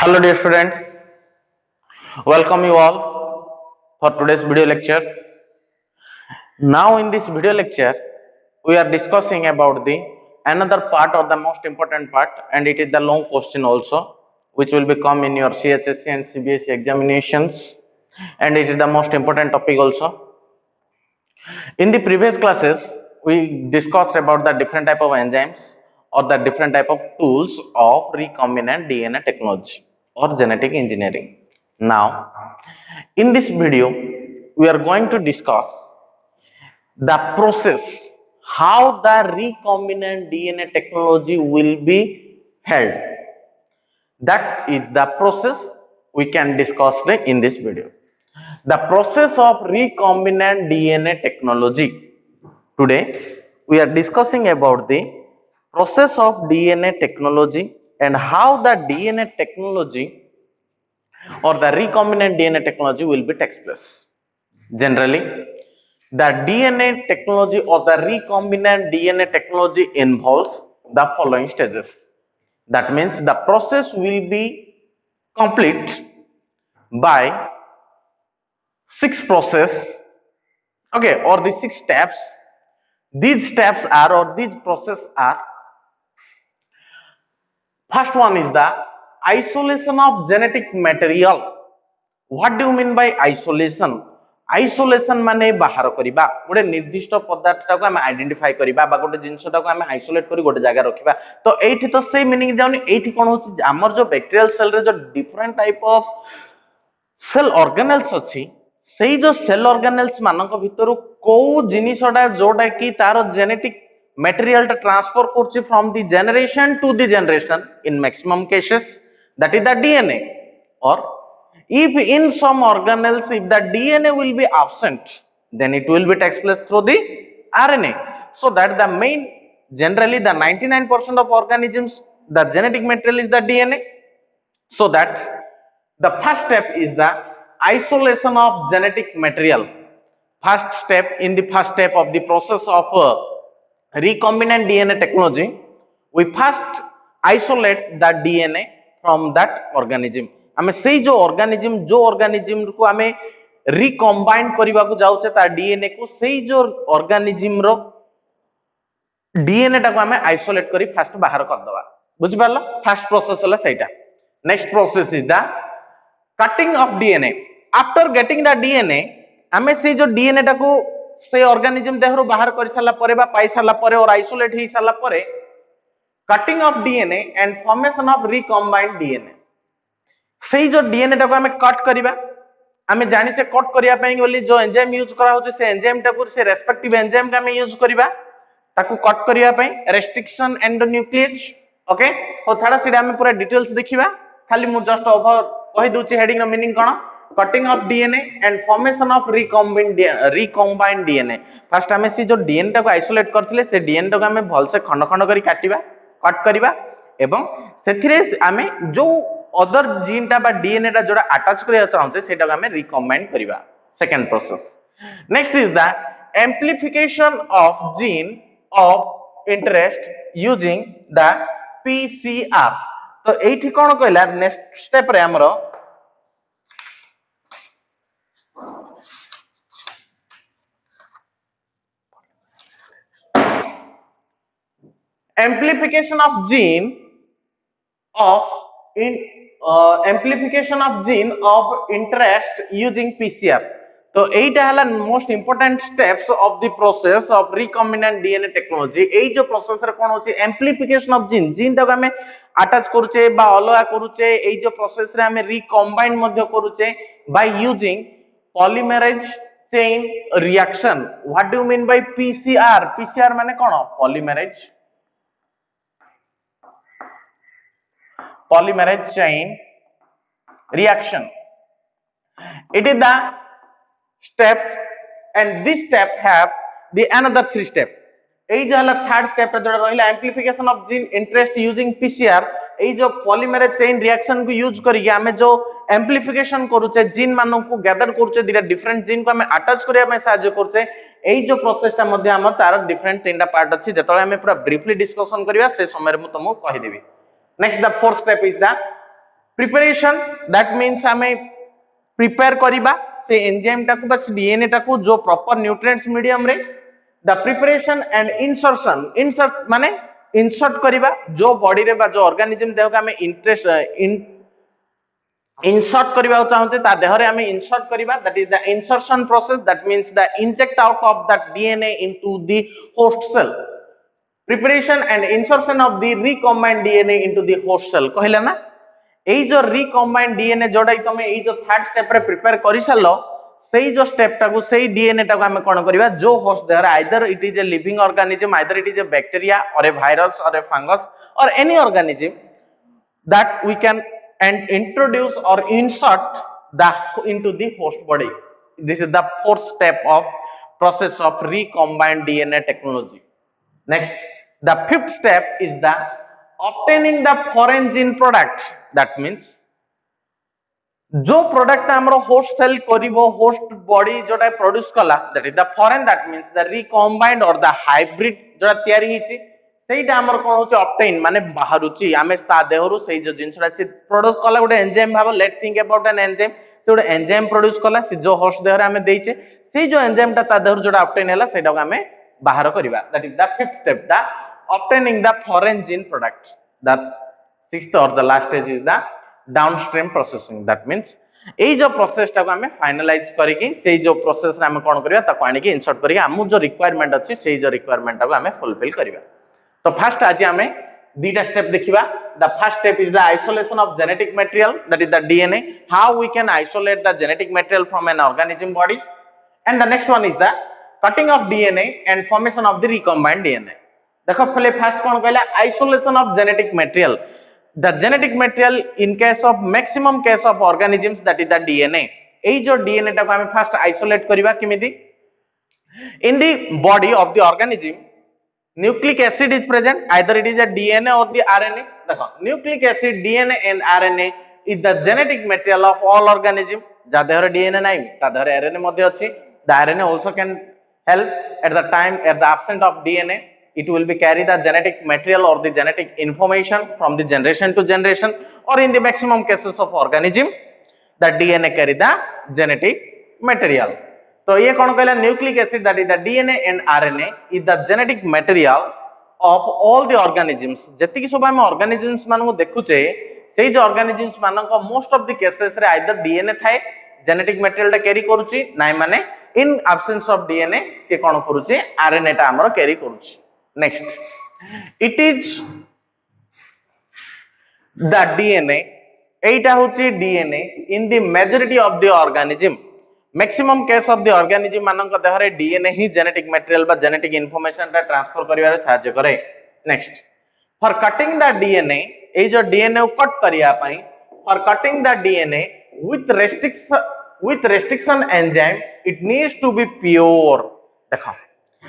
Hello dear students, welcome you all for today's video lecture. Now in this video lecture, we are discussing about the another part or the most important part, and it is the long question also, which will become in your CHSC and CBSE examinations, and it is the most important topic also. In the previous classes, we discussed about the different type of enzymes or the different type of tools of recombinant DNA technology or genetic engineering. Now, in this video, we are going to discuss the process how the recombinant DNA technology will be held. That is the process we can discuss in this video. The process of recombinant DNA technology. Today, we are discussing about the process of DNA technology and how the DNA technology or the recombinant DNA technology will be takes place. Generally, the DNA technology or the recombinant DNA technology involves the following stages. That means the process will be complete by 6 process, okay, or the 6 steps. These steps are or these process are: first one is the isolation of genetic material. What do you mean by isolation? Isolation माने बाहर करिबा गोटे निर्दिष्ट पदार्थ टाको हम identify करिबा बा गोटे जिंस टाको हम आइसोलेट करी गोटे जगह रखिबा तो एठी तो से मीनिंग जाउनी एठी कोन होची हमर जो बैक्टीरियल सेल रे जो different type of cell organelles अछि सेही जो सेल ऑर्गेनेल्स मानक भितरु को जिनिसडा जोडा की तार जेनेटिक मटेरियल टा ट्रांसफर करछि from the generation to the generation in maximum cases that is the DNA or if in some organelles if the DNA will be absent then it will be takes place through the RNA. So that the main generally the 99% of organisms the genetic material is the DNA. So that the first step is the isolation of genetic material. First step in the first step of the process of recombinant DNA technology, we first isolate the DNA from that organism. आमे सेही जो organism को आमे recombine करिबा को जाउचे ता DNA को सेही जो ऑर्गेनिज्म रो डीएनए टा को आमे आइसोलेट करी फर्स्ट बाहर कर दवा बुझ पारलो फर्स्ट प्रोसेस होला सेटा. Next process is the cutting of DNA. After getting the DNA आमे सेही जो डीएनए टा को से ऑर्गेनिज्म देहरो बाहर कर साला परे बा पाई साला परे और आइसोलेट ही साला परे cutting of DNA and formation of recombined DNA. सेही जो डीएनए टा को हमें कट करिबा हमें जानि से कट करिया पई बोली जो एंजाइम यूज करा होचे से एंजाइम टा को से रेस्पेक्टिव एंजाइम का हमें यूज करिबा ताको कट करिया पई रेस्ट्रिक्शन एंडोन्यूक्लिएज. ओके तो थाडा सीडा हमें पूरा डिटेल्स देखिबा खाली मु जस्ट ओवर कहि दोची हेडिंग रो मीनिंग कोन cutting of DNA and formation of recombined DNA. First हमें से जो डीएनए टा को आइसोलेट करथिले से डीएनए टा को हमें भल से खंड खंड करी काटिबा कट करिबा एवं सेथिरे हमें जो अदर जीन टा बा डीएनए टा जोड़ा अटैच करिया चाहते सेटा को हमें रिकम्बाइन करिबा. Second process. Next is the amplification of gene of interest using the PCR. तो एठी कोन कहला नेक्स्ट स्टेप रे हमरो amplification of gene of interest using PCR. तो एटा हला most important steps of the process of recombinant DNA technology. एई जो प्रोसेस रे कोन होची एम्प्लीफिकेशन ऑफ जीन ता हमें अटैच करूचे बा अलगा करूचे एई जो प्रोसेस रे हमें रिकम्बाइन मध्य करूचे by using polymerase chain reaction. What do you mean by PCR? PCR माने कोन polymerase chain reaction. It is the step and this step have the another 3 step. एई जो हला थर्ड स्टेप रे जोड़ा रहिला amplification of gene interest using PCR. एई जो polymerase chain reaction को use करी हमें जो एम्प्लीफिकेशन करूचे जीन मानन को गैदर करूचे दिरा डिफरेंट जीन को हमें अटैच करिया में सहायता करते. एई जो प्रोसेस ता मध्ये हम तार डिफरेंट 3टा पार्ट अछि जेतले हमें पूरा ब्रीफली डिस्कशन करिया से समय रे मु तुमको कहि देबी. Next, the fourth step is the preparation that means आमे प्रिपेयर करिबा से एंजाइम टाकू बस डीएनए टाकू जो प्रॉपर न्यूट्रिएंट्स मीडियम रे the preparation and insertion insert माने इंसर्ट करिबा जो बॉडी रे बा जो ऑर्गेनिज्म देह का हमें इंटरेस्ट इंसर्ट करिबा चाहते ता देह रे हमें इंसर्ट करिबा that is the insertion process that means the inject out of that DNA into the host cell preparation and insertion of the recombined DNA into the host cell कहला ना এই जो रिकम्बाइंड डीएनए जोडा तमे এই जो third step रे prepare करि सालो सेही जो स्टेप टाकू सेही डीएनए टाकू हमें कोन करिबा जो host there either it is a living organism either it is a bacteria or a virus or a fungus or any organism that we can and introduce or insert the into the host body. This is the fourth step of process of recombined DNA technology. Next, the fifth step is the obtaining the foreign gene product. That means जो product हमरो host cell करिवो host body जोटा produce कला that is the foreign that means the recombined और the hybrid जोटा तयारी हिची सेटा हमर कोन होची ऑब्टेन माने बाहरुची आमे ता देहरु सेई जो जिंसडा से प्रोड्यूस कला गोटे एंजाइम भाबो let think about an enzyme से गोटे एंजाइम प्रोड्यूस कला से जो होस्ट देहरे आमे देइचे सेई जो एंजाइम ता देहरु जोटा ऑब्टेन हैला सेटा को आमे बाहर करिवा that is the fifth step the obtaining the foreign gene product the sixth और the last stage is the downstream processing that means एई जो प्रोसेस टा को हमें फाइनलाइज करिकि सेई जो प्रोसेस रे हमें कोन करिवा ताको आनी कि इंसर्ट करिकि हमु जो रिक्वायरमेंट अछि सेई जो रिक्वायरमेंट टा को हमें फुलफिल करिवा तो फर्स्ट आज हमें दीटा स्टेप देखिबा the first step is the isolation of genetic material that is the DNA how we can isolate the genetic material from an organism body and the next one is the cutting of DNA and formation of the recombined DNA देखो पहले first कोन कहला isolation of genetic material the genetic material in case of maximum case of organisms that is the DNA ei jo DNA ta ko hame first isolate kariba kimidi in the body of the organism nucleic acid is present either it is a DNA or the RNA dekho nucleic acid DNA and RNA is the genetic material of all organism ja dehare DNA nai ta dehare RNA madhya achi the RNA also can help at the time at the absence of DNA it will be carry the genetic material or the genetic information from the generation to generation or in the maximum cases of organism the DNA carry the genetic material तो ये कौन कहला nucleic acid that is the DNA and RNA is the genetic material of all the organisms जति सब हम organisms मान को देखुचे सेही जो ऑर्गेनिजम्स मान को मोस्ट ऑफ द केसेस रे आइदर डीएनए थाए जेनेटिक मटेरियल टा कैरी करूची नाइ माने इन एब्सेंस ऑफ डीएनए से कौन करूची आरएनए टा हमरो कैरी करूची next it is the DNA एटा होची DNA in the majority of the organism maximum case of the organism मानक देहरे DNA ही genetic material बा genetic information टा ट्रांसफर करिवारे सहायता करे next for cutting the DNA ए जो DNA को कट करिया पई for cutting the DNA with restriction enzyme it needs to be pure देखो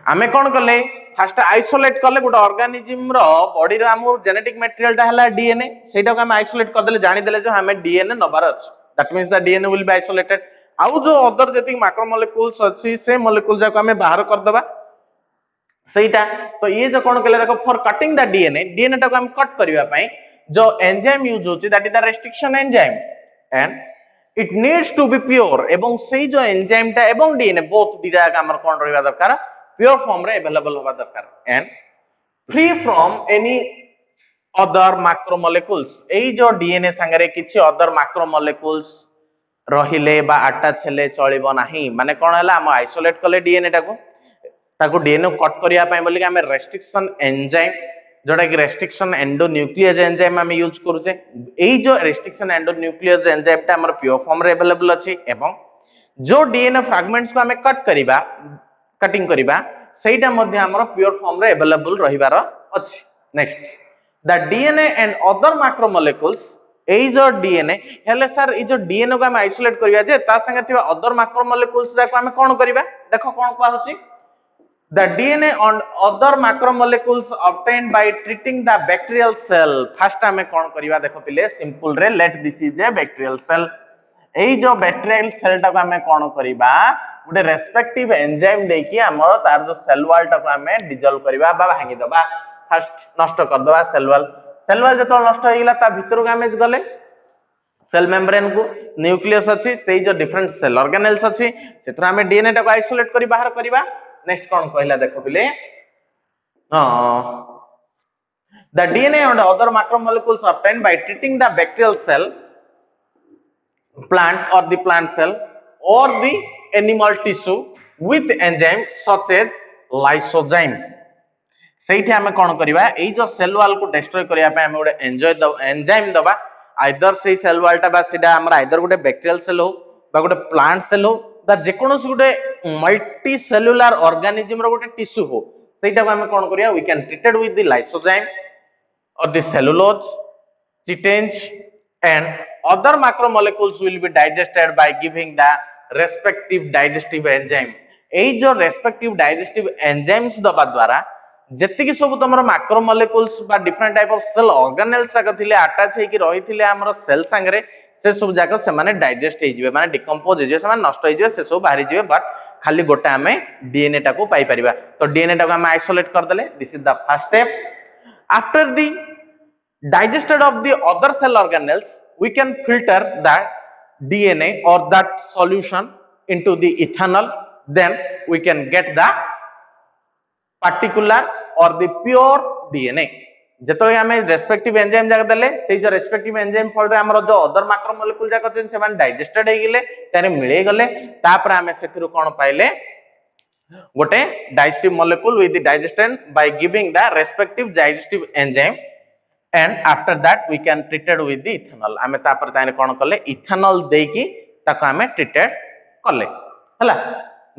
आमे कोन कले फर्स्ट आइसोलेट कले गोटे ऑर्गेनिज्म रो बॉडी रो हम जेनेटिक मटेरियल टा हला डीएनए सेटा को हम आइसोलेट कर देले जानि देले जो हमें डीएनए नबार अछि that means the DNA will be isolated आउ जो अदर जति मैक्रो मॉलिक्यूल्स अछि से मॉलिक्यूल जा को हमें बाहर कर दबा सेटा तो ये जो कोन कले देखो फॉर कटिंग द डीएनए टा को हम कट करिवा पई जो एंजाइम यूज होची that is the restriction enzyme and it needs to be pure एवं सेही जो एंजाइम टा एवं डीएनए बोथ दिजा का हमर कोन रहबा दरकार प्योर फॉर्म रे अवेलेबल होबा दरकार and free from any other macromolecules एई जो डीएनए संगे किछि अदर मैक्रोमोलेक्यूल्स रहिले बा अटैच हेले चलिबो नाही माने कोन हला हम आइसोलेट करले डीएनए ताको डीएनए कट करिया पय बोली हम रेस्ट्रिक्शन एंजाइम जोटा कि रेस्ट्रिक्शन एंडोन्यूक्लियस एंजाइम हम यूज करूचे एई जो रेस्ट्रिक्शन एंडोन्यूक्लियस एंजाइम ता हमर प्योर फॉर्म रे अवेलेबल अछि एवं जो डीएनए फ्रैगमेंट्स को हम कट करिबा कटिंग करिबा सेटा मध्ये हमर प्योर फॉर्म रे अवेलेबल रहिबार अछि next the DNA and other macromolecules एई जो डीएनए हेले सर ई जो डीएनए को हम आइसोलेट करिया जे ता संगे थिबा अदर मैक्रोमोलेक्यूल्स जा को हम कोन करिबा देखो कोन को होछि the DNA and other macromolecules obtained by treating the bacterial cell first हमें कोन करिबा देखो पिले सिंपल रे let this is a bacterial cell एई जो बैक्टीरियल सेल टा को हमें कोन करिबा गुटे रेस्पेक्टिव एंजाइम देकी हमर तार जो सेल वॉल टा को हमें डिसॉल्व करिबा बा भांगी दबा फर्स्ट नष्ट कर दबा सेल वॉल जतो नष्ट होइला ता भितर को हमें गले सेल मेम्ब्रेन को न्यूक्लियस अच्छी से जो डिफरेंट सेल ऑर्गेनेल्स अच्छी से आम डीएनए टाको आइसोलेट कर बाहर करवा नेक्स्ट कौन कहला देख पिले the DNA and other macromolecules obtained by treating the bacterial cell plant or the plant cell or the animal tissue with enzyme such as lysozyme ସେଇଠି ଆମେ କଣ କରିବା ଏଇ जो सेल वॉल को डिस्ट्रॉय करिया पे हम गोटे एंजाइम दबा आइदर से सेल वॉल टा बा सीधा हमर आइदर गोटे बैक्टीरियल सेल हो बा गोटे प्लांट सेल हो दा जे कोनोस गोटे मल्टी सेलुलर ऑर्गेनिज्म रो गोटे टिश्यू हो ସେଇଟା को हम कौन करिया we can treated with the lysozyme or the cellulose chitins and other macromolecules will be digested by giving the respective digestive enzyme एई जो respective digestive enzymes दबा द्वारा जेतिकी सब तमरो macromolecules बा different type of cell organelles जाक थिले attach हेकी रहिथिले हमरो cell संगरे से सब जाक से माने डाइजेस्ट हे जिवे माने डिकम्पोज हे जिवे से माने नष्ट हे जिवे से सब बाहरी जिवे बट खाली गोटे आमे डीएनए टाको पाई परिबा तो डीएनए टाको आमे आइसोलेट कर देले this is the first step after the digested of the other cell organelles we can filter that DNA or that solution into the ethanol then we can get the particular or the pure DNA जेतोय हमें respective enzyme जाक देले से जो respective enzyme फल रे हमर जो other macromolecule जाक छन से मान डाइजेस्टेड हे गेले तारे मिले गले तापर हमें सेथिरु कोन पाइले गोटे digestive molecule with the digestant by giving the respective digestive enzyme and after that we can treated with the ethanol आमे तापर ताने कोन करले इथेनॉल देकी ताको आमे ट्रीटेड करले हला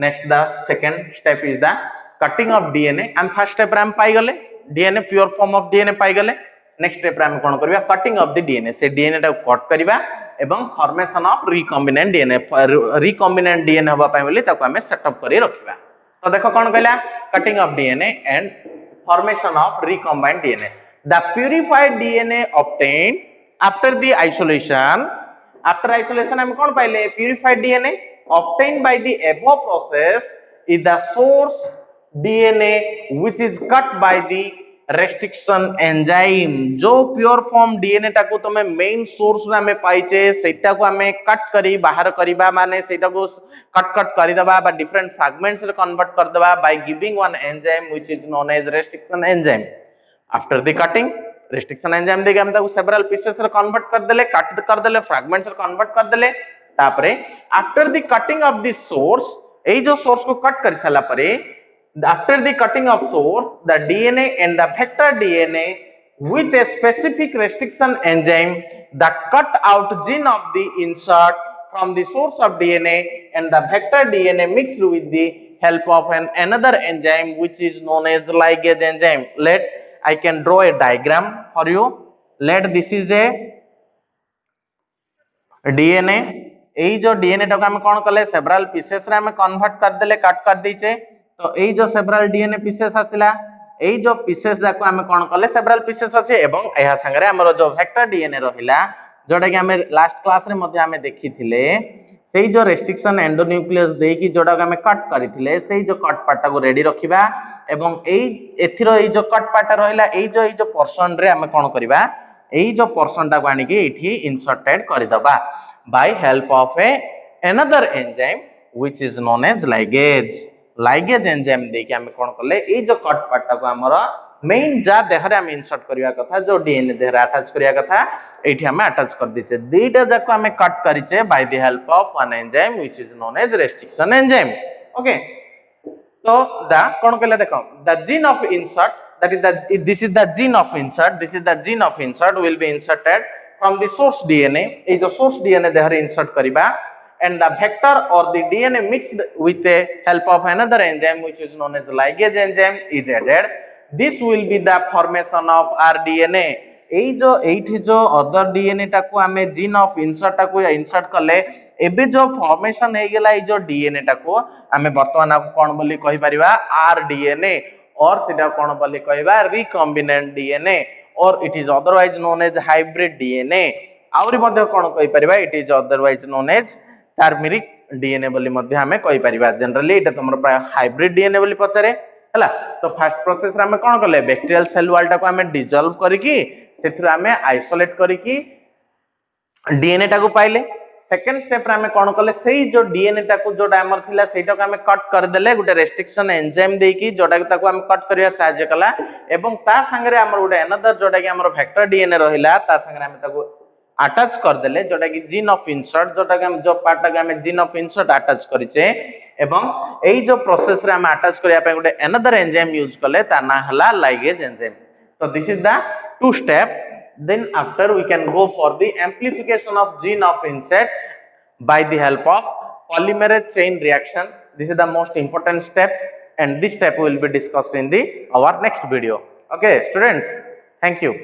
next the second step is the cutting of DNA हम first step रे हम पाई गले DNA pure form of DNA पाई गले नेक्स्ट स्टेप रे हम कोन करबा कटिंग ऑफ द डीएनए से डीएनए टा कट करबा एवं formation of recombinant DNA recombinant DNA होबा पय बोली ताको आमे सेटअप करी रखिबा तो देखो कोन कहला cutting of DNA and formation of recombined DNA the purified DNA obtained after the isolation हम कौन पाइले purified DNA obtained by the above process is the source DNA which is cut by the restriction enzyme जो pure form DNA टाको तमे main source रे हमें पाइचे सेटा को हमें कट करी बाहर करिबा माने सेटा को कट करी दबा बा different fragments रे convert कर दबा by giving one enzyme which is known as restriction enzyme after the cutting restriction enzyme देके हम ताको several pieces रे convert कर देले कट कर देले fragments रे convert कर देले तापरे after the cutting of the source एई जो source को कट कर साला परे after the cutting of source the DNA and the vector DNA with a specific restriction enzyme that cut out gene of the insert from the source of DNA and the vector DNA mixed with the help of another enzyme which is known as ligase enzyme let I can draw a diagram for you. Let this is a DNA. एई जो DNA टाको हम कोन करले several pieces रे हम convert कर देले cut कर दीचे तो एई जो सेवरल DNA पीसेस आसिला एई जो पीसेस जाको हम कोन करले सेवरल पीसेस अछि एवं एहा संगरे हमर जो वेक्टर DNA रहिला जोटा कि हम लास्ट क्लास रे मध्ये हम देखिथिले सेई जो रेस्ट्रिक्शन एंडोन्यूक्लियस देकी जोटा कि हम कट करिथिले सेई जो कट पार्ट को रेडी रखिबा एवं एई एथिरो एई जो कट पार्ट रहिला एई जो पोर्शन रे हम कोन करबा एई जो पोर्शन टा को आनी के एठी इंसर्टेड करि दबा by help of another enzyme which is known as ligase enzyme देकी हम कोन करले एई जो कट पार्ट टा को हमर मेन जा देहरे हम इंसर्ट करिया कथा जो डीएनए देहरे अटैच करिया कथा एठी हम अटैच कर दिचे दुईटा जाको हम कट करिचे by the help of one enzyme which is known as restriction enzyme okay तो द कोन कहले देखो the gene of insert that is this is the gene of insert will be inserted from the source DNA ए जो source DNA देहरे insert करिबा and the vector or the DNA mixed with the help of another enzyme which is known as ligase enzyme is added this will be the formation of rDNA एई जो एठी जो other DNA टाको हमें gene of insert टाको insert करले एबे जो formation हे गेला ए जो डीएनए टाको हमें वर्तमान कोन बोली कहि परिबा rDNA और सिधा कोन बोली कहिबा रिकॉम्बिनेंट डीएनए और it is otherwise known as hybrid DNA आउरी मध्ये कोन कहि परिबा it is otherwise known as turmeric DNA बोली मध्ये हमें कहि परिबा जनरली एटा तमरो प्राय हाइब्रिड डीएनए बोली पचारे हला तो फर्स्ट प्रोसेस रे हमें कोन करले बैक्टीरियल सेल वॉल टाको हमें डिसॉल्व करिकि सेथुर हमें आइसोलेट करिकि डीएनए टाको पाइले सेकंड स्टेप रे हमें कोन कले सेही जो डीएनए टाको जोटा हमर थिला सेटा को हमें कट कर देले गुटे रेस्ट्रिक्शन एंजाइम देकी जोटा कि ताको हम कट करिया सहायता कला एवं ता संगे हमर गुटे अनदर जोटा कि हमर वेक्टर डीएनए रहिला ता संगे हम ताको अटैच कर देले जोटा कि जीन ऑफ इंसर्ट जोटा कि हम जो पार्ट टाके हम जीन ऑफ इंसर्ट अटैच करिचे एवं एई जो प्रोसेस रे हम अटैच करिया पे गुटे अनदर एंजाइम यूज कले ता ना हला ligase enzyme so this is the two step then after we can go for the amplification of gene of insect by the help of polymerase chain reaction this is the most important step and this step will be discussed in the our next video okay students thank you